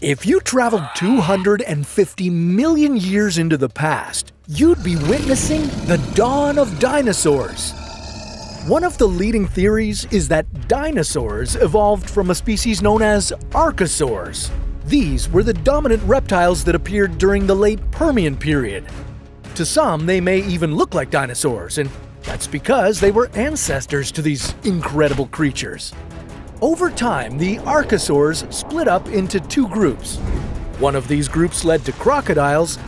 If you traveled 250 million years into the past, you'd be witnessing the dawn of dinosaurs. One of the leading theories is that dinosaurs evolved from a species known as archosaurs. These were the dominant reptiles that appeared during the late Permian period. To some, they may even look like dinosaurs, and that's because they were ancestors to these incredible creatures. Over time, the archosaurs split up into two groups. One of these groups led to crocodiles,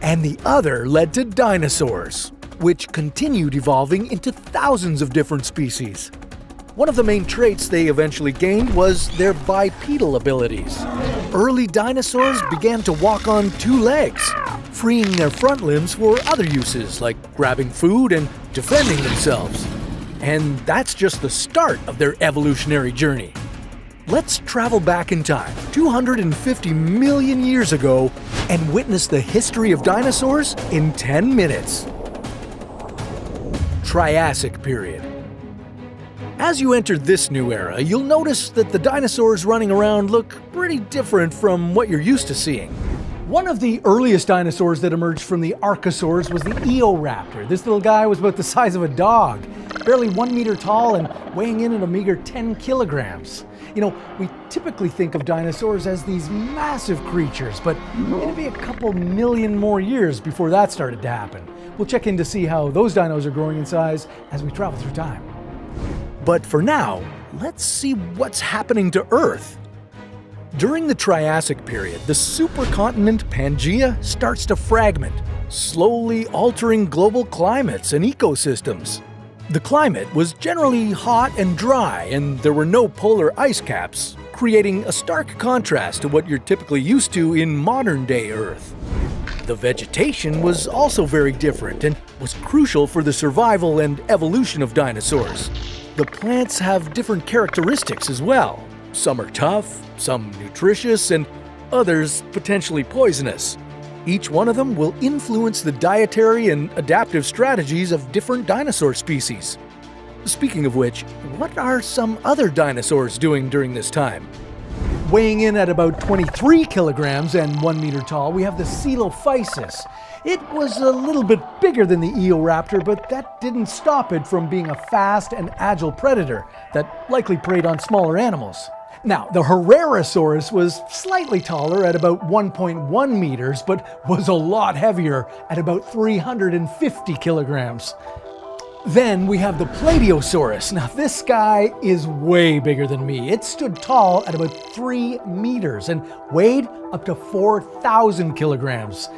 and the other led to dinosaurs, which continued evolving into thousands of different species. One of the main traits they eventually gained was their bipedal abilities. Early dinosaurs began to walk on two legs, freeing their front limbs for other uses like grabbing food and defending themselves. And that's just the start of their evolutionary journey. Let's travel back in time, 250 million years ago, and witness the history of dinosaurs in 10 minutes. Triassic period. As you enter this new era, you'll notice that the dinosaurs running around look pretty different from what you're used to seeing. One of the earliest dinosaurs that emerged from the archosaurs was the Eoraptor. This little guy was about the size of a dog, barely 1 meter tall and weighing in at a meager 10 kilograms. You know, we typically think of dinosaurs as these massive creatures, but it'd be a couple million more years before that started to happen. We'll check in to see how those dinos are growing in size as we travel through time. But for now, let's see what's happening to Earth. During the Triassic period, the supercontinent Pangaea starts to fragment, slowly altering global climates and ecosystems. The climate was generally hot and dry, and there were no polar ice caps, creating a stark contrast to what you're typically used to in modern-day Earth. The vegetation was also very different and was crucial for the survival and evolution of dinosaurs. The plants have different characteristics as well. Some are tough, some nutritious, and others potentially poisonous. Each one of them will influence the dietary and adaptive strategies of different dinosaur species. Speaking of which, what are some other dinosaurs doing during this time? Weighing in at about 23 kilograms and 1 meter tall, we have the Coelophysis. It was a little bit bigger than the Eoraptor, but that didn't stop it from being a fast and agile predator that likely preyed on smaller animals. Now, the Herrerasaurus was slightly taller at about 1.1 meters, but was a lot heavier at about 350 kilograms. Then we have the Plateosaurus. Now, this guy is way bigger than me. It stood tall at about 3 meters and weighed up to 4,000 kilograms.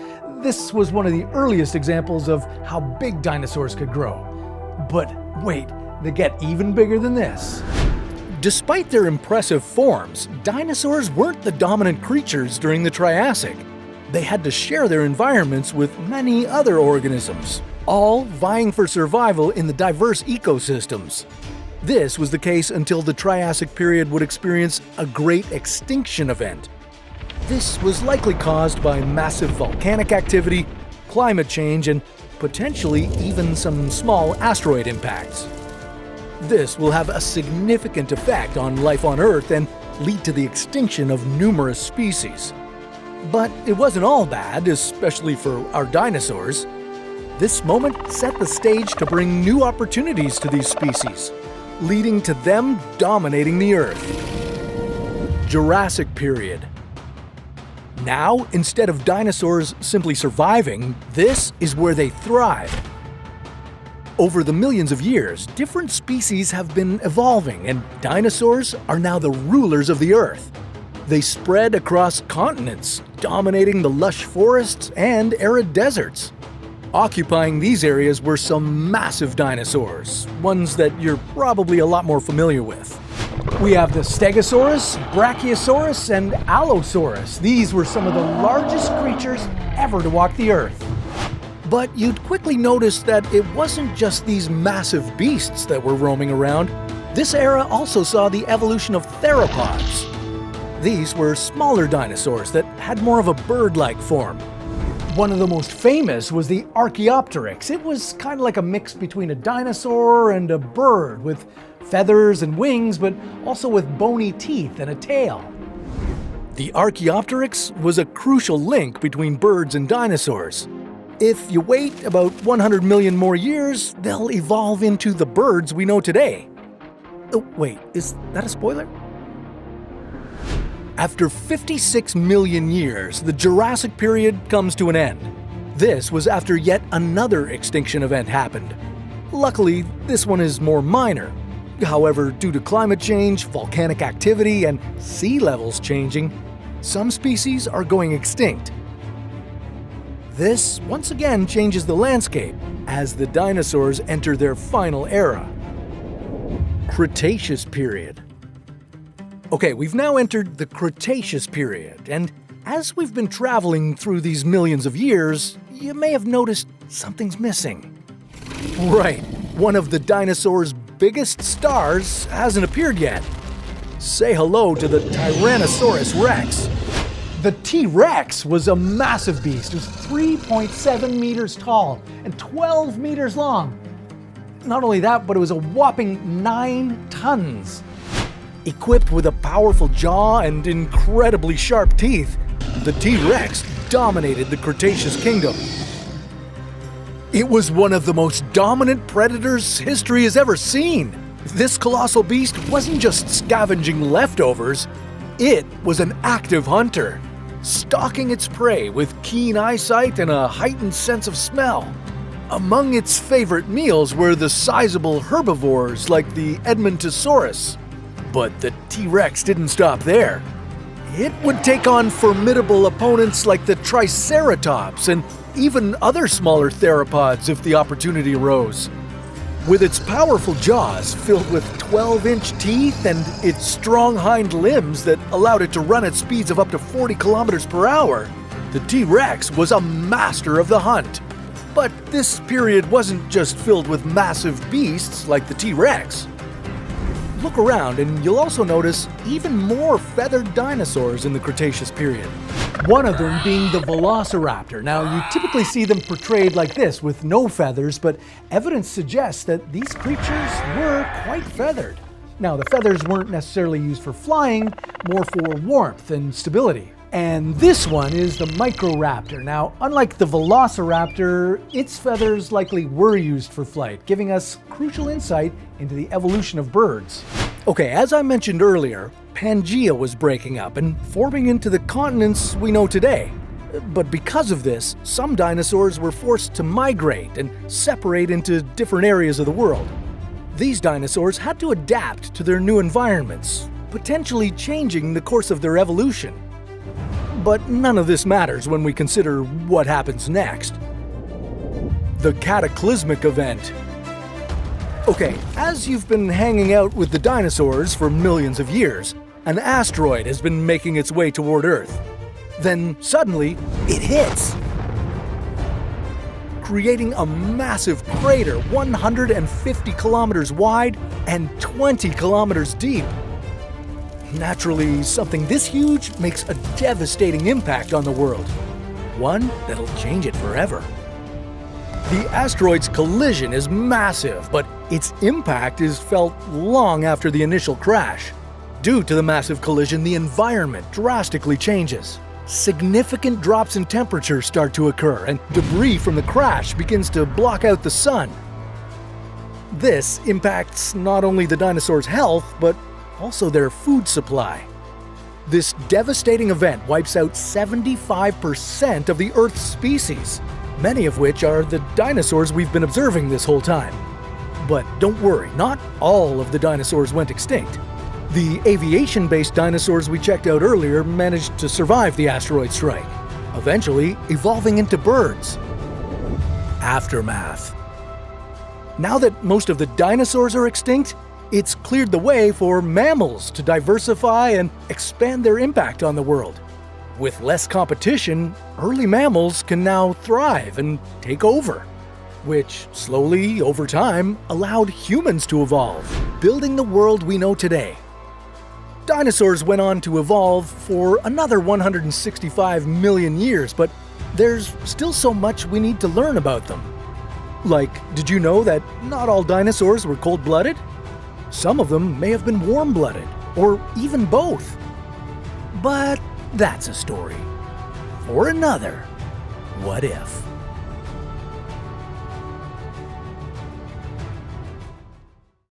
This was one of the earliest examples of how big dinosaurs could grow. But wait, they get even bigger than this. Despite their impressive forms, dinosaurs weren't the dominant creatures during the Triassic. They had to share their environments with many other organisms, all vying for survival in the diverse ecosystems. This was the case until the Triassic period would experience a great extinction event. This was likely caused by massive volcanic activity, climate change, and potentially even some small asteroid impacts. This will have a significant effect on life on Earth and lead to the extinction of numerous species. But it wasn't all bad, especially for our dinosaurs. This moment set the stage to bring new opportunities to these species, leading to them dominating the Earth. Jurassic period. Now, instead of dinosaurs simply surviving, this is where they thrive. Over the millions of years, different species have been evolving, and dinosaurs are now the rulers of the Earth. They spread across continents, dominating the lush forests and arid deserts. Occupying these areas were some massive dinosaurs, ones that you're probably a lot more familiar with. We have the Stegosaurus, Brachiosaurus, and Allosaurus. These were some of the largest creatures ever to walk the Earth. But you'd quickly notice that it wasn't just these massive beasts that were roaming around. This era also saw the evolution of theropods. These were smaller dinosaurs that had more of a bird-like form. One of the most famous was the Archaeopteryx. It was kind of like a mix between a dinosaur and a bird, with feathers and wings, but also with bony teeth and a tail. The Archaeopteryx was a crucial link between birds and dinosaurs. If you wait about 100 million more years, they'll evolve into the birds we know today. Oh, wait, is that a spoiler? After 56 million years, the Jurassic period comes to an end. This was after yet another extinction event happened. Luckily, this one is more minor. However, due to climate change, volcanic activity, and sea levels changing, some species are going extinct. This once again changes the landscape as the dinosaurs enter their final era. Cretaceous period. Okay, we've now entered the Cretaceous period, and as we've been traveling through these millions of years, you may have noticed something's missing. Right, one of the dinosaurs' biggest stars hasn't appeared yet. Say hello to the Tyrannosaurus Rex. The T-Rex was a massive beast. It was 3.7 meters tall and 12 meters long. Not only that, but it was a whopping 9 tons. Equipped with a powerful jaw and incredibly sharp teeth, the T-Rex dominated the Cretaceous kingdom. It was one of the most dominant predators history has ever seen. This colossal beast wasn't just scavenging leftovers, it was an active hunter, stalking its prey with keen eyesight and a heightened sense of smell. Among its favorite meals were the sizable herbivores like the Edmontosaurus. But the T-Rex didn't stop there. It would take on formidable opponents like the Triceratops and even other smaller theropods if the opportunity arose. With its powerful jaws filled with 12-inch teeth and its strong hind limbs that allowed it to run at speeds of up to 40 kilometers per hour, the T-Rex was a master of the hunt. But this period wasn't just filled with massive beasts like the T-Rex. Look around and you'll also notice even more feathered dinosaurs in the Cretaceous period. One of them being the Velociraptor. Now, you typically see them portrayed like this with no feathers, but evidence suggests that these creatures were quite feathered. Now, the feathers weren't necessarily used for flying, more for warmth and stability. And this one is the Microraptor. Now, unlike the Velociraptor, its feathers likely were used for flight, giving us crucial insight into the evolution of birds. Okay, as I mentioned earlier, Pangaea was breaking up and forming into the continents we know today. But because of this, some dinosaurs were forced to migrate and separate into different areas of the world. These dinosaurs had to adapt to their new environments, potentially changing the course of their evolution. But none of this matters when we consider what happens next. The cataclysmic event. Okay, as you've been hanging out with the dinosaurs for millions of years, an asteroid has been making its way toward Earth. Then suddenly, it hits, creating a massive crater 150 kilometers wide and 20 kilometers deep. Naturally, something this huge makes a devastating impact on the world, one that'll change it forever. The asteroid's collision is massive, but its impact is felt long after the initial crash. Due to the massive collision, the environment drastically changes. Significant drops in temperature start to occur, and debris from the crash begins to block out the sun. This impacts not only the dinosaurs' health, but also their food supply. This devastating event wipes out 75% of the Earth's species, many of which are the dinosaurs we've been observing this whole time. But don't worry, not all of the dinosaurs went extinct. The aviation-based dinosaurs we checked out earlier managed to survive the asteroid strike, eventually evolving into birds. Aftermath. Now that most of the dinosaurs are extinct, it's cleared the way for mammals to diversify and expand their impact on the world. With less competition, early mammals can now thrive and take over, which slowly, over time, allowed humans to evolve, building the world we know today. Dinosaurs went on to evolve for another 165 million years, but there's still so much we need to learn about them. Like, did you know that not all dinosaurs were cold-blooded? Some of them may have been warm-blooded, or even both. But That's a story for another What If.